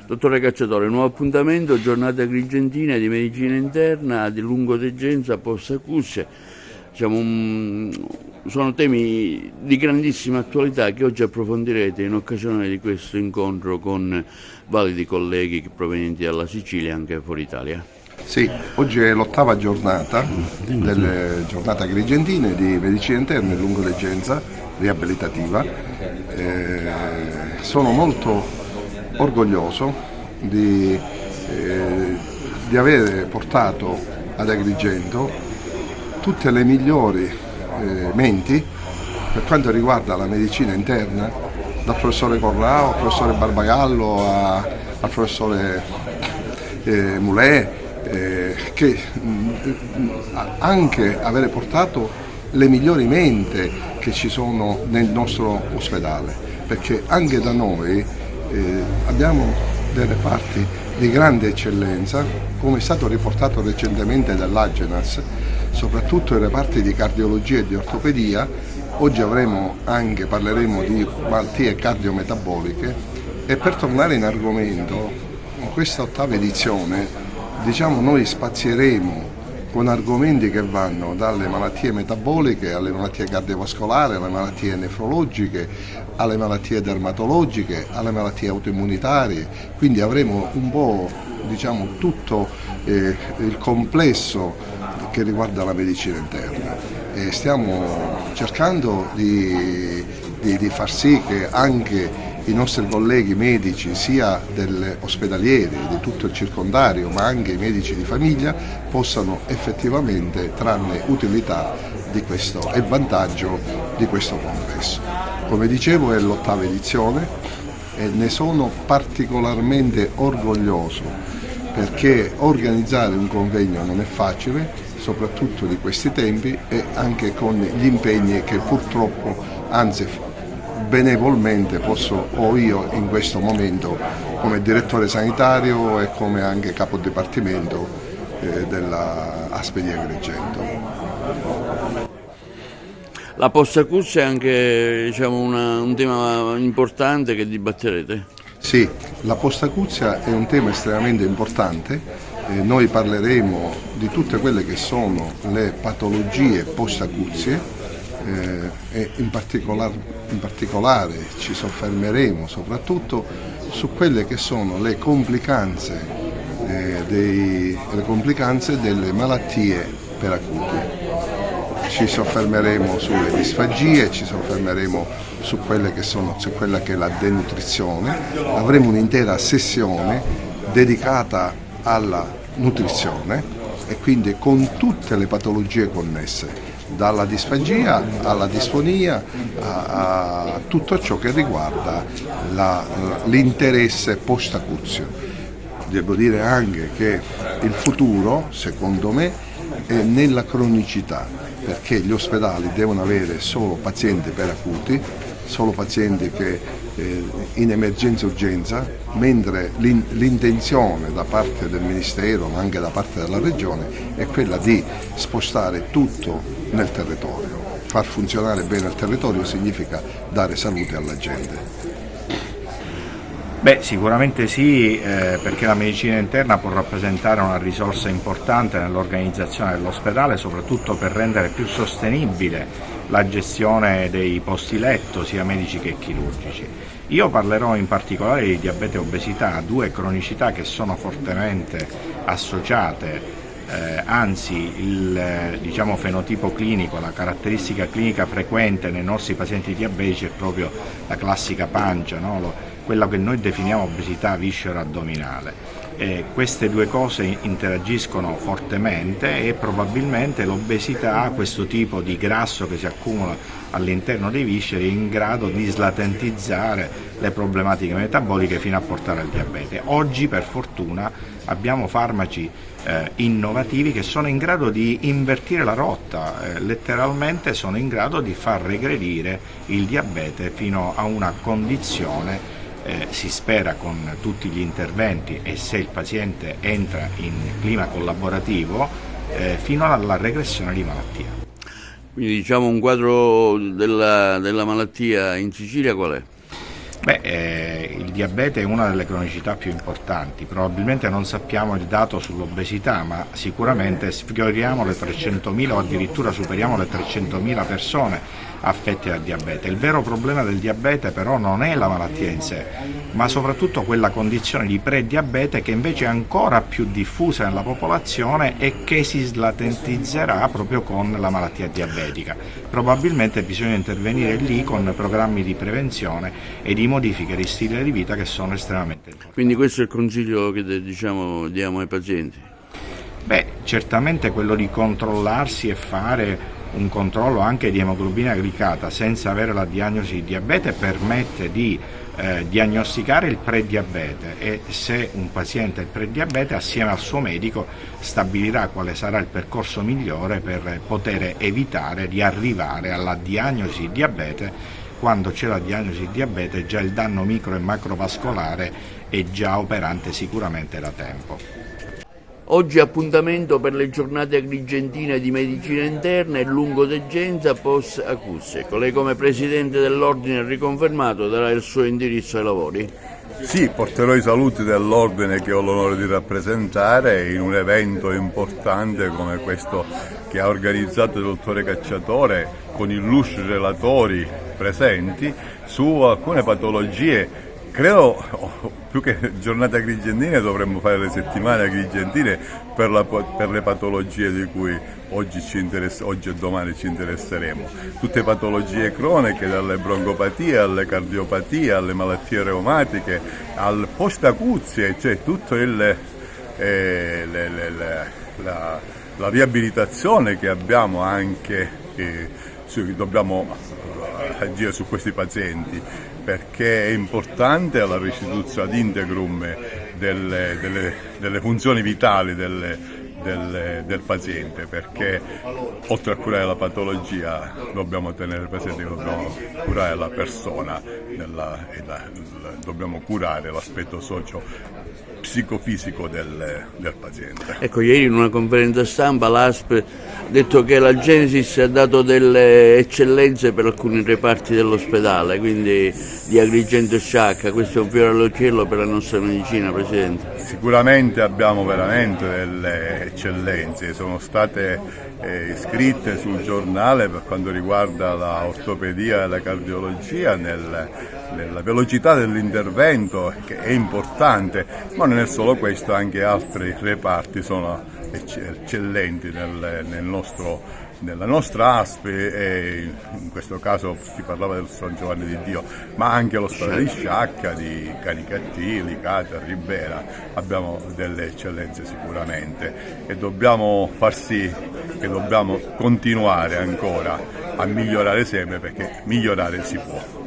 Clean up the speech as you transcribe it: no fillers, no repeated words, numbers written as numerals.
Dottore Cacciatore, nuovo appuntamento, giornata agrigentina di medicina interna di lungodegenza post-acusia. Sono temi di grandissima attualità che oggi approfondirete in occasione di questo incontro con validi colleghi provenienti dalla Sicilia e anche fuori Italia. Sì, oggi è l'8ª giornata delle giornate agrigentine di medicina interna e lungodegenza riabilitativa. Sono molto orgoglioso di aver portato ad Agrigento tutte le migliori menti per quanto riguarda la medicina interna, dal professore Corrao al professore Barbagallo al professore Mulè, che anche avere portato le migliori menti che ci sono nel nostro ospedale, perché anche da noi abbiamo dei reparti di grande eccellenza, come è stato riportato recentemente dall'Agenas, soprattutto i reparti di cardiologia e di ortopedia. Oggi parleremo di malattie cardiometaboliche, e per tornare in argomento, in questa 8ª edizione noi spazieremo con argomenti che vanno dalle malattie metaboliche alle malattie cardiovascolari, alle malattie nefrologiche, alle malattie dermatologiche, alle malattie autoimmunitarie. Quindi avremo un po' tutto il complesso che riguarda la medicina interna, e stiamo cercando di far sì che anche i nostri colleghi medici, sia delle ospedalieri, di tutto il circondario, ma anche i medici di famiglia, possano effettivamente trarne utilità di questo e vantaggio di questo congresso. Come dicevo, è l'8ª edizione e ne sono particolarmente orgoglioso, perché organizzare un convegno non è facile, soprattutto di questi tempi, e anche con gli impegni che purtroppo, anzi benevolmente ho io in questo momento come direttore sanitario e come anche capo dipartimento della ASP di Agrigento. La post-acusia è anche un tema importante che dibatterete? Sì, la post-acusia è un tema estremamente importante. Noi parleremo di tutte quelle che sono le patologie post-acuzie, e in particolare ci soffermeremo soprattutto su quelle che sono le complicanze delle malattie per acuti. Ci soffermeremo sulle disfagie, ci soffermeremo su quella che è la denutrizione. Avremo un'intera sessione dedicata alla nutrizione, e quindi con tutte le patologie connesse, dalla disfagia alla disfonia, a tutto ciò che riguarda l'interesse post-acuzio. Devo dire anche che il futuro, secondo me, è nella cronicità, perché gli ospedali devono avere solo pazienti per acuti, solo pazienti che in emergenza urgenza, mentre l'intenzione da parte del Ministero, ma anche da parte della Regione, è quella di spostare tutto nel territorio. Far funzionare bene il territorio significa dare salute alla gente. Beh, sicuramente sì, perché la medicina interna può rappresentare una risorsa importante nell'organizzazione dell'ospedale, soprattutto per rendere più sostenibile la gestione dei posti letto, sia medici che chirurgici. Io parlerò in particolare di diabete e obesità, due cronicità che sono fortemente associate. Anzi, il fenotipo clinico, la caratteristica clinica frequente nei nostri pazienti diabetici è proprio la classica pancia, no? Quella che noi definiamo obesità viscero-addominale. Queste due cose interagiscono fortemente, e probabilmente l'obesità, questo tipo di grasso che si accumula all'interno dei visceri, è in grado di slatentizzare le problematiche metaboliche fino a portare al diabete. Oggi, per fortuna, abbiamo farmaci innovativi che sono in grado di invertire la rotta, letteralmente sono in grado di far regredire il diabete fino a una condizione, si spera con tutti gli interventi e se il paziente entra in clima collaborativo, fino alla regressione di malattia. Quindi un quadro della malattia in Sicilia qual è? Il diabete è una delle cronicità più importanti, probabilmente non sappiamo il dato sull'obesità, ma sicuramente sfioriamo le 300.000 o addirittura superiamo le 300.000 persone affette da diabete. Il vero problema del diabete però non è la malattia in sé, ma soprattutto quella condizione di prediabete che invece è ancora più diffusa nella popolazione e che si slatentizzerà proprio con la malattia diabetica. Probabilmente bisogna intervenire lì con programmi di prevenzione e di modifiche di stile di vita che sono estremamente importanti. Quindi questo è il consiglio che diamo ai pazienti? Certamente quello di controllarsi e fare un controllo anche di emoglobina glicata senza avere la diagnosi di diabete permette di diagnosticare il prediabete e se un paziente ha il prediabete assieme al suo medico stabilirà quale sarà il percorso migliore per poter evitare di arrivare alla diagnosi di diabete. Quando c'è la diagnosi di diabete già il danno micro e macrovascolare è già operante sicuramente da tempo. Oggi appuntamento per le giornate agrigentine di medicina interna e lungodegenza post-acuzie. Lei come presidente dell'ordine riconfermato darà il suo indirizzo ai lavori? Sì, porterò i saluti dell'ordine che ho l'onore di rappresentare in un evento importante come questo che ha organizzato il dottore Cacciatore con illustri relatori presenti su alcune patologie. Credo, più che giornate agrigentine, dovremmo fare le settimane agrigentine per le patologie di cui oggi e domani ci interesseremo. Tutte patologie croniche, dalle broncopatie alle cardiopatie, alle malattie reumatiche, al post-acuzie, cioè tutto la riabilitazione che abbiamo anche, dobbiamo agire su questi pazienti, perché è importante la restituzione ad integrum delle funzioni vitali del paziente, perché oltre a curare la patologia dobbiamo tenere presente che dobbiamo curare la persona dobbiamo curare l'aspetto psicofisico del paziente. Ecco, ieri in una conferenza stampa l'ASP ha detto che la Genesis ha dato delle eccellenze per alcuni reparti dell'ospedale, quindi di Agrigento e Sciacca. Questo è un fiore all'occhiello per la nostra medicina, Presidente. Sicuramente abbiamo veramente delle eccellenze, sono state scritte sul giornale per quanto riguarda la ortopedia e la cardiologia nella velocità dell'intervento, che è importante, ma non è solo questo, anche altri reparti sono eccellenti nella nostra ASP e in questo caso si parlava del San Giovanni di Dio, ma anche l'ospedale di Sciacca, di Canicattì, Licata, Ribera. Abbiamo delle eccellenze sicuramente e dobbiamo continuare ancora a migliorare sempre, perché migliorare si può.